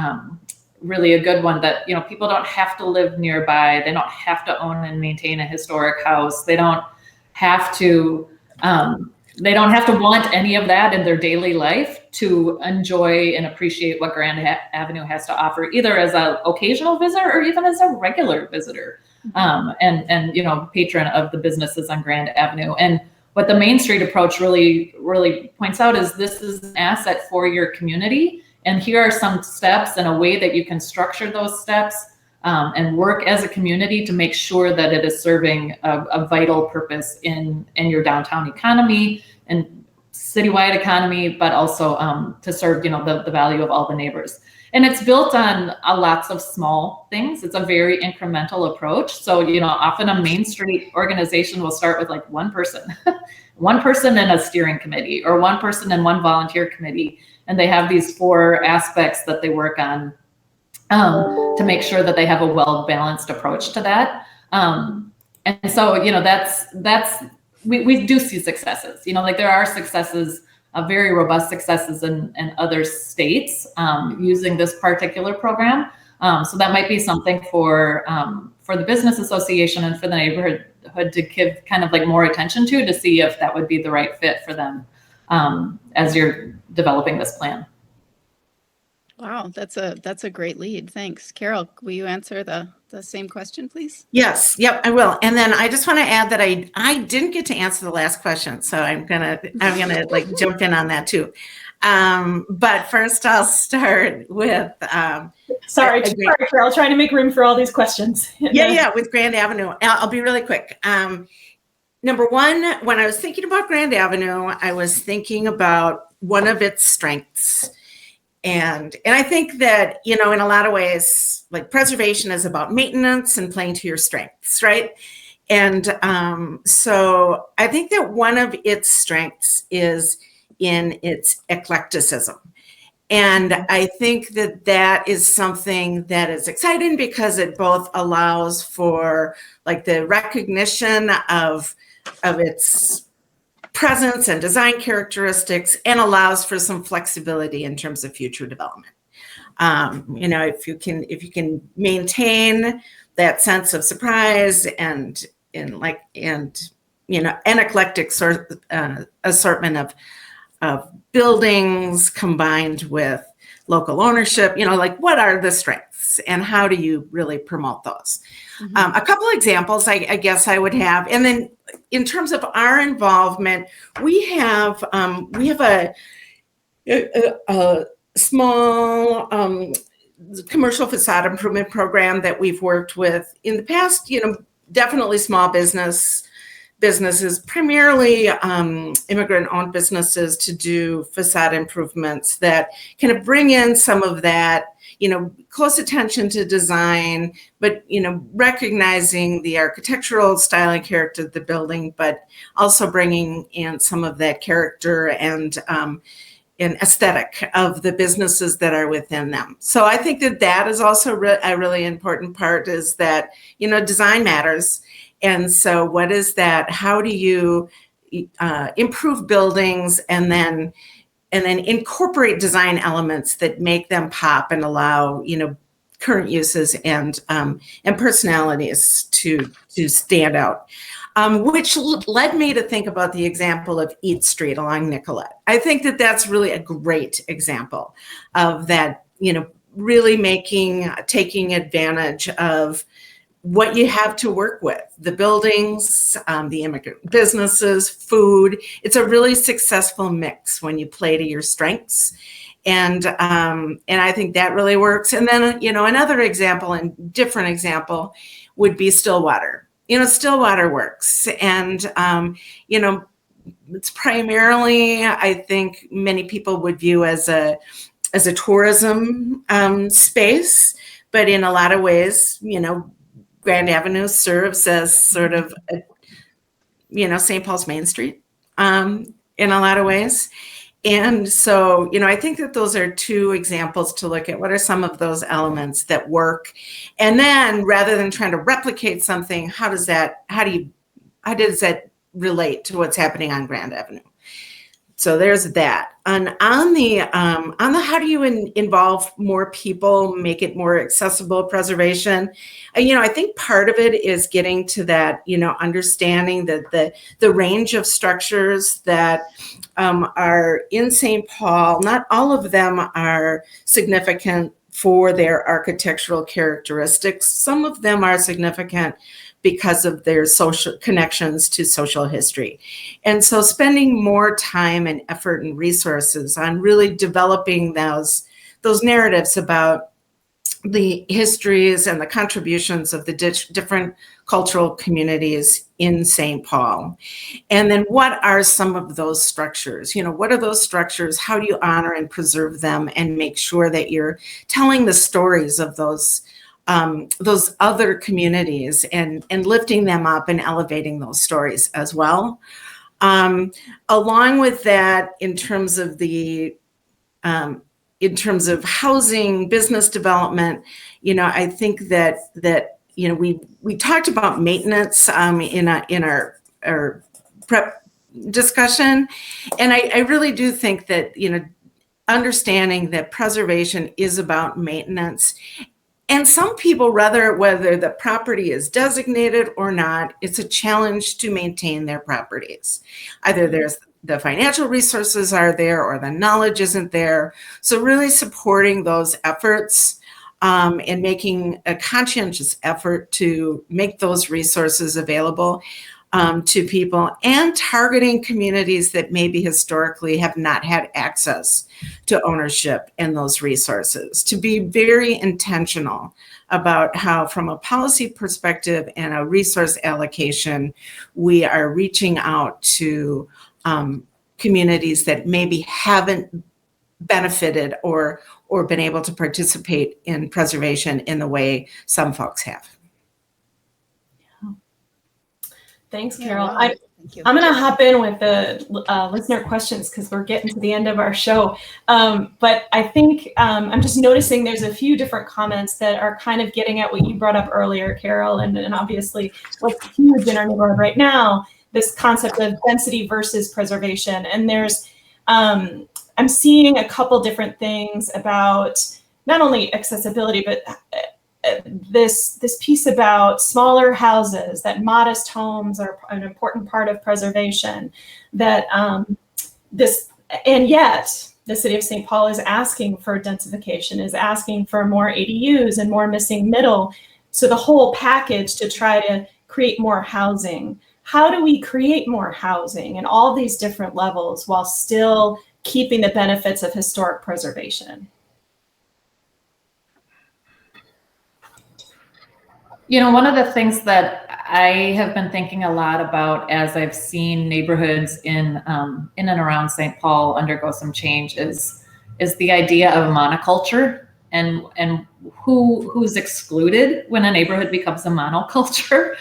really a good one, that, people don't have to live nearby. They don't have to own and maintain a historic house. They don't have to want any of that in their daily life to enjoy and appreciate what Grand Avenue has to offer, either as an occasional visitor or even as a regular visitor, and patron of the businesses on Grand Avenue. And what the Main Street approach really, really points out is this is an asset for your community. And here are some steps and a way that you can structure those steps and work as a community to make sure that it is serving a vital purpose in your downtown economy and citywide economy, but also to serve the value of all the neighbors. And it's built on lots of small things. It's a very incremental approach. So, often a Main Street organization will start with like one person, one person in a steering committee, or one person in one volunteer committee. And they have these 4 aspects that they work on to make sure that they have a well-balanced approach to that. And so, we do see successes, there are successes, very robust successes in other states using this particular program. So that might be something for the business association and for the neighborhood to give kind of like more attention to see if that would be the right fit for them as you're developing this plan. Wow, that's a great lead. Thanks. Carol, will you answer the same question, please? Yes. Yep, I will. And then I just want to add that I didn't get to answer the last question, so I'm gonna like jump in on that too. But first, I'll start with. Sorry, Carol, trying to make room for all these questions. With Grand Avenue, I'll be really quick. Number one, when I was thinking about Grand Avenue, I was thinking about one of its strengths. And I think that, in a lot of ways, like preservation is about maintenance and playing to your strengths, right? And so I think that one of its strengths is in its eclecticism. And I think that is something that is exciting because it both allows for like the recognition of its presence and design characteristics, and allows for some flexibility in terms of future development. If you can maintain that sense of surprise and an eclectic assortment of buildings combined with local ownership, what are the strengths and how do you really promote those? A couple of examples I guess I would have, and then in terms of our involvement, we have a small commercial facade improvement program that we've worked with in the past, definitely small businesses businesses, primarily immigrant-owned businesses, to do facade improvements that kind of bring in some of that, close attention to design, but, recognizing the architectural style and character of the building, but also bringing in some of that character and aesthetic of the businesses that are within them. So I think that is also a really important part, is that, design matters. And so what is that? How do you improve buildings and then incorporate design elements that make them pop and allow, current uses and personalities to stand out? Which led me to think about the example of Eat Street along Nicollet. I think that that's really a great example of that, really taking advantage of what you have to work with, the buildings, the immigrant businesses, food. It's a really successful mix when you play to your strengths. And I think that really works. And then, another example and different example would be Stillwater. Stillwater works. And, it's primarily, I think many people would view as a tourism space, but in a lot of ways, Grand Avenue serves as sort of, St. Paul's Main Street in a lot of ways. And so, I think that those are two examples to look at. What are some of those elements that work? And then rather than trying to replicate something, how does that relate to what's happening on Grand Avenue? So there's that. And on the how do you involve more people, make it more accessible preservation? I think part of it is getting to that, understanding that the range of structures that are in St. Paul, not all of them are significant for their architectural characteristics. Some of them are significant because of their social connections to social history. And so spending more time and effort and resources on really developing those narratives about the histories and the contributions of the different cultural communities in St. Paul. And then what are some of those structures? What are those structures? How do you honor and preserve them and make sure that you're telling the stories of those other communities and lifting them up and elevating those stories as well. Along with that, in terms of housing, business development, I think that we talked about maintenance in our prep discussion, and I really do think that understanding that preservation is about maintenance. And some people, whether the property is designated or not, it's a challenge to maintain their properties. Either there's the financial resources are there or the knowledge isn't there. So really supporting those efforts and making a conscientious effort to make those resources available to people, and targeting communities that maybe historically have not had access to ownership and those resources, to be very intentional about how, from a policy perspective and a resource allocation, we are reaching out to communities that maybe haven't benefited or been able to participate in preservation in the way some folks have. Thanks, Carol. Wow. Thank you. I'm going to hop in with the listener questions because we're getting to the end of our show. But I think I'm just noticing there's a few different comments that are kind of getting at what you brought up earlier, Carol, and obviously what's huge in our neighborhood right now, this concept of density versus preservation. And there's, I'm seeing a couple different things about not only accessibility, but this piece about smaller houses, that modest homes are an important part of preservation, that and yet the city of St. Paul is asking for densification, is asking for more ADUs and more missing middle. So the whole package to try to create more housing. How do we create more housing in all these different levels while still keeping the benefits of historic preservation? One of the things that I have been thinking a lot about, as I've seen neighborhoods in and around St. Paul undergo some change, is the idea of monoculture and who's excluded when a neighborhood becomes a monoculture.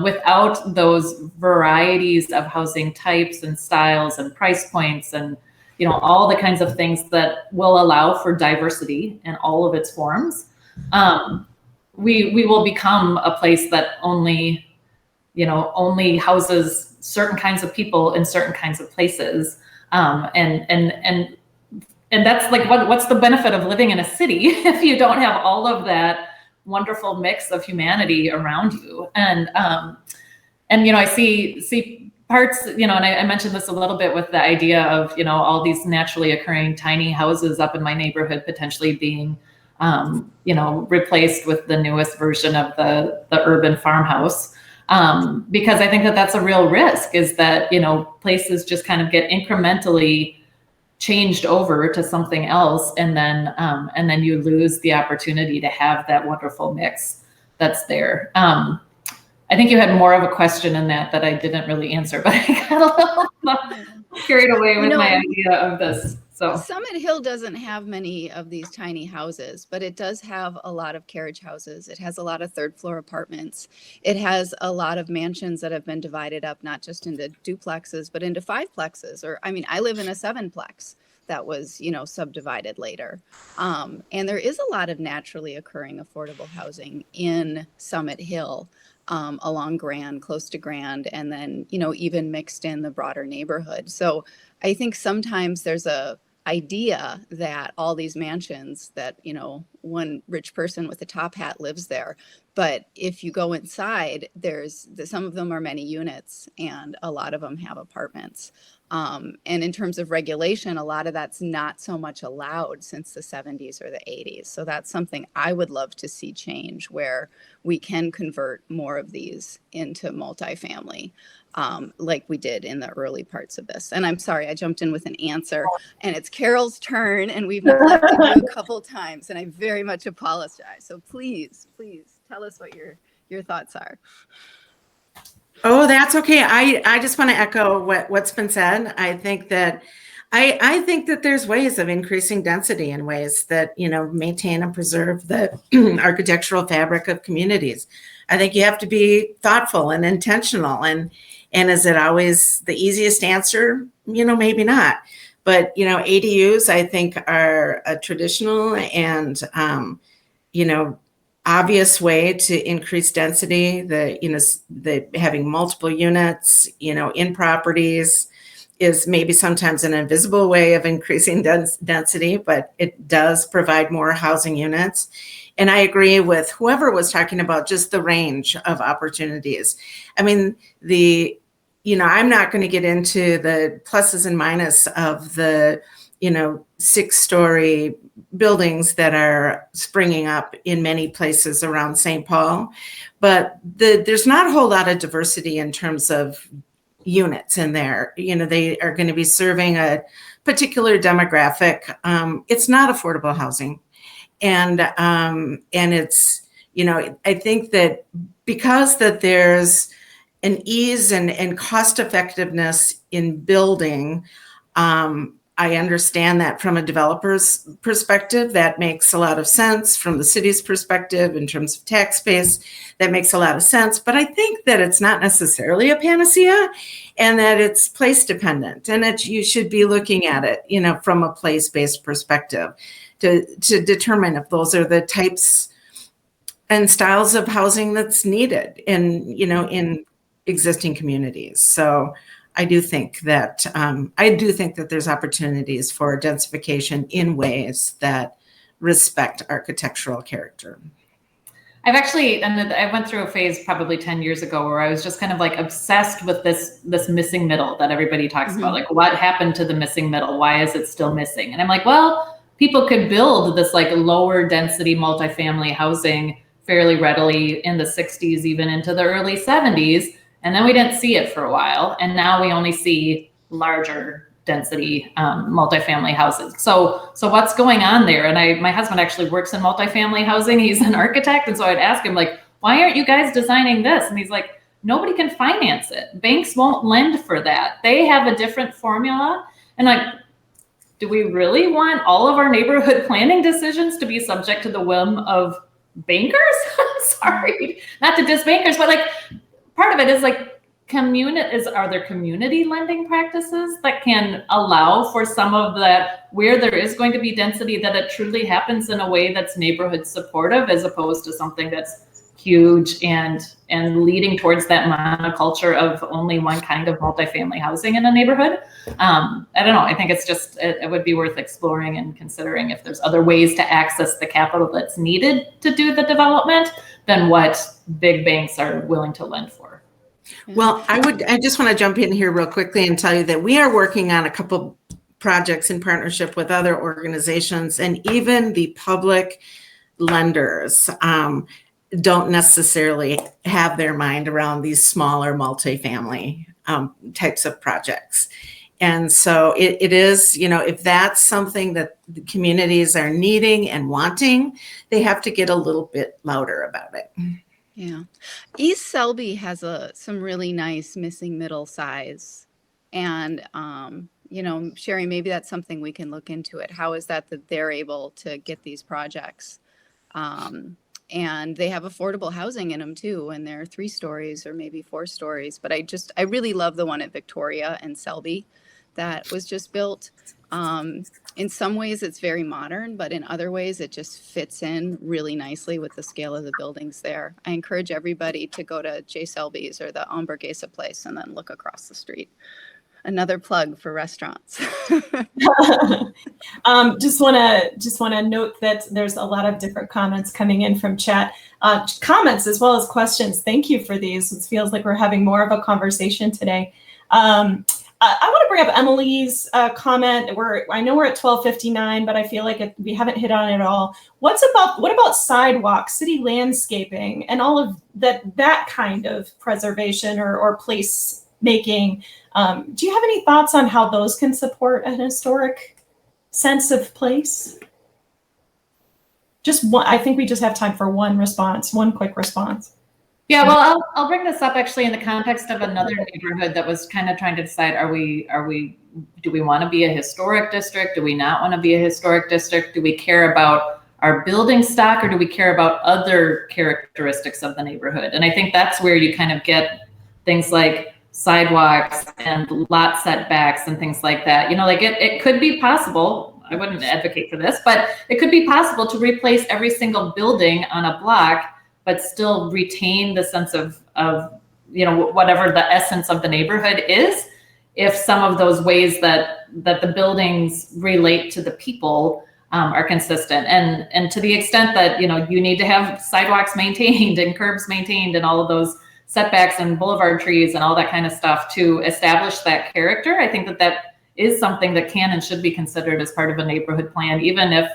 Without those varieties of housing types and styles and price points and all the kinds of things that will allow for diversity in all of its forms. We will become a place that only houses certain kinds of people in certain kinds of places. And that's like, what's the benefit of living in a city if you don't have all of that wonderful mix of humanity around you? And I see parts, and I mentioned this a little bit with the idea of, all these naturally occurring tiny houses up in my neighborhood potentially being replaced with the newest version of the urban farmhouse. Because I think that that's a real risk, is that, places just kind of get incrementally changed over to something else. And then you lose the opportunity to have that wonderful mix that's there. I think you had more of a question in that I didn't really answer, but I got a little carried away with my idea of this. So Summit Hill doesn't have many of these tiny houses, but it does have a lot of carriage houses. It has a lot of third floor apartments. It has a lot of mansions that have been divided up, not just into duplexes, but into fiveplexes. I live in a sevenplex that was, subdivided later. And there is a lot of naturally occurring affordable housing in Summit Hill, along Grand, close to Grand, and then, even mixed in the broader neighborhood. So I think sometimes there's a idea that all these mansions that, one rich person with a top hat lives there. But if you go inside, some of them are many units and a lot of them have apartments. And in terms of regulation, a lot of that's not so much allowed since the 70s or the 80s. So that's something I would love to see change, where we can convert more of these into multifamily, like we did in the early parts of this. And I'm sorry, I jumped in with an answer, and it's Carol's turn, and we've neglected you a couple times, and I very much apologize. So please tell us what your thoughts are. Oh, that's okay. I just want to echo what's been said. I think that there's ways of increasing density in ways that, maintain and preserve the architectural fabric of communities. I think you have to be thoughtful and intentional. And is it always the easiest answer? Maybe not. But, ADUs, I think, are a traditional and, obvious way to increase density. The having multiple units, in properties is maybe sometimes an invisible way of increasing density, but it does provide more housing units. And I agree with whoever was talking about just the range of opportunities. I mean, I'm not going to get into the pluses and minuses of the, 6-story buildings that are springing up in many places around St. Paul, but there's not a whole lot of diversity in terms of units in there. They are going to be serving a particular demographic. It's not affordable housing. And it's, I think that because that there's an ease and cost effectiveness in building, I understand that from a developer's perspective, that makes a lot of sense. From the city's perspective, in terms of tax base, that makes a lot of sense. But I think that it's not necessarily a panacea, and that it's place dependent, and that you should be looking at it, from a place-based perspective to determine if those are the types and styles of housing that's needed in existing communities. So I do think that there's opportunities for densification in ways that respect architectural character. I went through a phase probably 10 years ago where I was just kind of like obsessed with this missing middle that everybody talks about. Like, what happened to the missing middle? Why is it still missing? And I'm like, well, people could build this like lower density multifamily housing fairly readily in the 60s, even into the early 70s. And then we didn't see it for a while. And now we only see larger density multifamily houses. So what's going on there? And my husband actually works in multifamily housing. He's an architect. And so I'd ask him, like, why aren't you guys designing this? And he's like, nobody can finance it. Banks won't lend for that. They have a different formula. And like, do we really want all of our neighborhood planning decisions to be subject to the whim of bankers? Sorry, not to diss bankers, but like part of it is like, are there community lending practices that can allow for some of that, where there is going to be density, that it truly happens in a way that's neighborhood supportive, as opposed to something that's huge and leading towards that monoculture of only one kind of multifamily housing in a neighborhood. I don't know. I think it's just, it would be worth exploring and considering if there's other ways to access the capital that's needed to do the development than what big banks are willing to lend for. Well, I just want to jump in here real quickly and tell you that we are working on a couple projects in partnership with other organizations, and even the public lenders don't necessarily have their mind around these smaller multifamily types of projects. And so it is, if that's something that the communities are needing and wanting, they have to get a little bit louder about it. Yeah. East Selby has some really nice missing middle size. And, Sherry, maybe that's something we can look into it. How is that they're able to get these projects? And they have affordable housing in them too. And they're 3 stories or maybe 4 stories. But I really love the one at Victoria and Selby that was just built. In some ways it's very modern, but in other ways it just fits in really nicely with the scale of the buildings there. I encourage everybody to go to J. Selby's or the Hamburguesa place and then look across the street. Another plug for restaurants. Just want to note that there's a lot of different comments coming in from chat, comments as well as questions. Thank you for these. It feels like we're having more of a conversation today. I want to bring up Emily's comment. I know we're at 12:59, but I feel like we haven't hit on it at all. What about sidewalks, city landscaping, and all of that kind of preservation or place making? Do you have any thoughts on how those can support an historic sense of place? Just one. I think we just have time for one quick response. Yeah, well, I'll bring this up actually in the context of another neighborhood that was kind of trying to decide, do we want to be a historic district? Do we not want to be a historic district? Do we care about our building stock, or do we care about other characteristics of the neighborhood? And I think that's where you kind of get things like sidewalks and lot setbacks and things like that. It could be possible, I wouldn't advocate for this, but it could be possible to replace every single building on a block but still retain the sense of whatever the essence of the neighborhood is, if some of those ways that the buildings relate to the people are consistent. And to the extent that, you need to have sidewalks maintained and curbs maintained and all of those setbacks and boulevard trees and all that kind of stuff to establish that character, I think that is something that can and should be considered as part of a neighborhood plan, even if,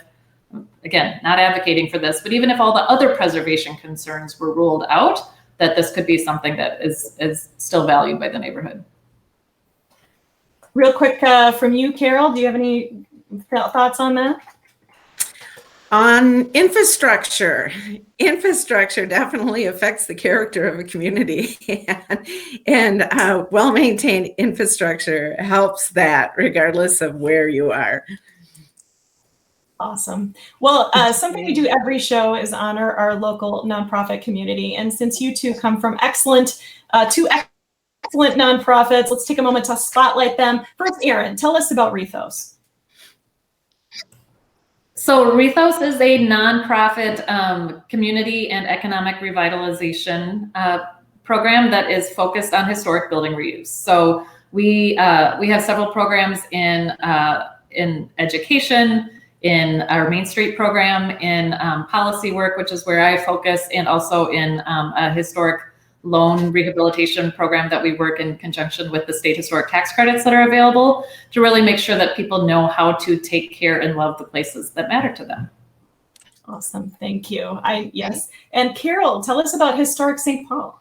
again, not advocating for this, but even if all the other preservation concerns were ruled out, that this could be something that is still valued by the neighborhood. Real quick from you, Carol, do you have any thoughts on that? On infrastructure definitely affects the character of a community, and well-maintained infrastructure helps that regardless of where you are. Awesome. Well, something we do every show is honor our local nonprofit community. And since you two come from two excellent nonprofits, let's take a moment to spotlight them. First, Erin, tell us about Rethos. So Rethos is a nonprofit community and economic revitalization program that is focused on historic building reuse. So we have several programs in education, in our Main Street program, in policy work, which is where I focus, and also in a historic loan rehabilitation program that we work in conjunction with the state historic tax credits that are available to really make sure that people know how to take care and love the places that matter to them. Awesome, thank you. Yes, and Carol, tell us about Historic St. Paul.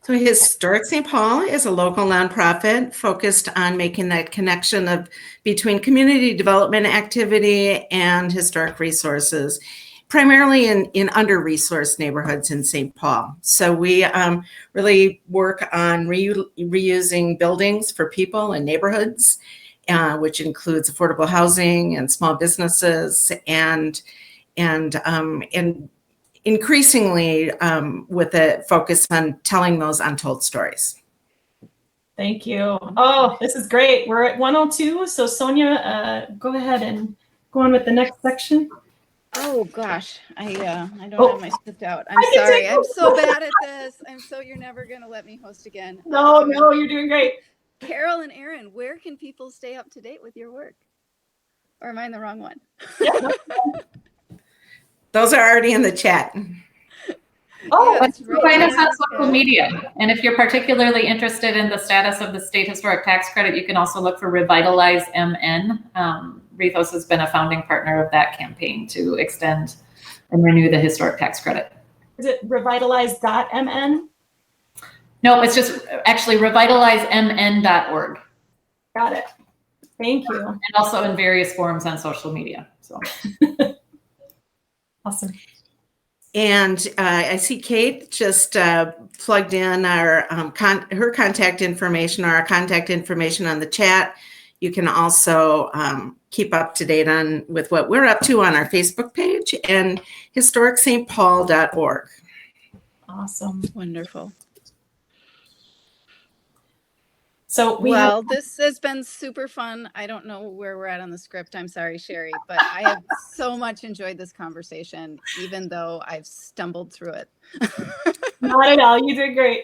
So Historic St. Paul is a local nonprofit focused on making that connection between community development activity and historic resources. primarily in under-resourced neighborhoods in St. Paul. So we really work on reusing buildings for people and neighborhoods, which includes affordable housing and small businesses, and increasingly with a focus on telling those untold stories. Thank you. Oh, this is great. We're at 102. So Sonia, go ahead and go on with the next section. Oh gosh, I don't have my script out. I'm I can sorry. take I'm it. so bad at this. You're never gonna let me host again. No, you're doing great. Carol and Erin, where can people stay up to date with your work? Or am I in the wrong one? Those are already in the chat. Oh, Yeah, let's right find us there. on social media. And if you're particularly interested in the status of the state historic tax credit, you can also look for Revitalize MN. Rethos has been a founding partner of that campaign to extend and renew the historic tax credit. Is it revitalize.mn? No, it's just actually revitalizemn.org. Got it. Thank you. And also in various forms on social media. So Awesome. And I see Kate just plugged in our her contact information, or our contact information on the chat. You can also keep up to date with what we're up to on our Facebook page and historicstpaul.org. Awesome. Wonderful. So well, this has been super fun. I don't know where we're at on the script. I'm sorry, Sherry, but I have so much enjoyed this conversation, even though I've stumbled through it. Not at all. You did great.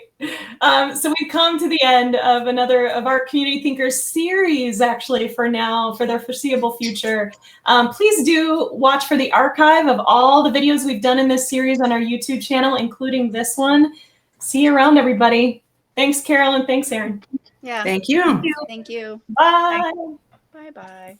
So we've come to the end of another of our Community Thinkers series, actually, for now, for the foreseeable future. Please do watch for the archive of all the videos we've done in this series on our YouTube channel, including this one. See you around, everybody. Thanks, Carol, and thanks, Erin. Yeah. Thank you. Thank you. Bye. Bye-bye.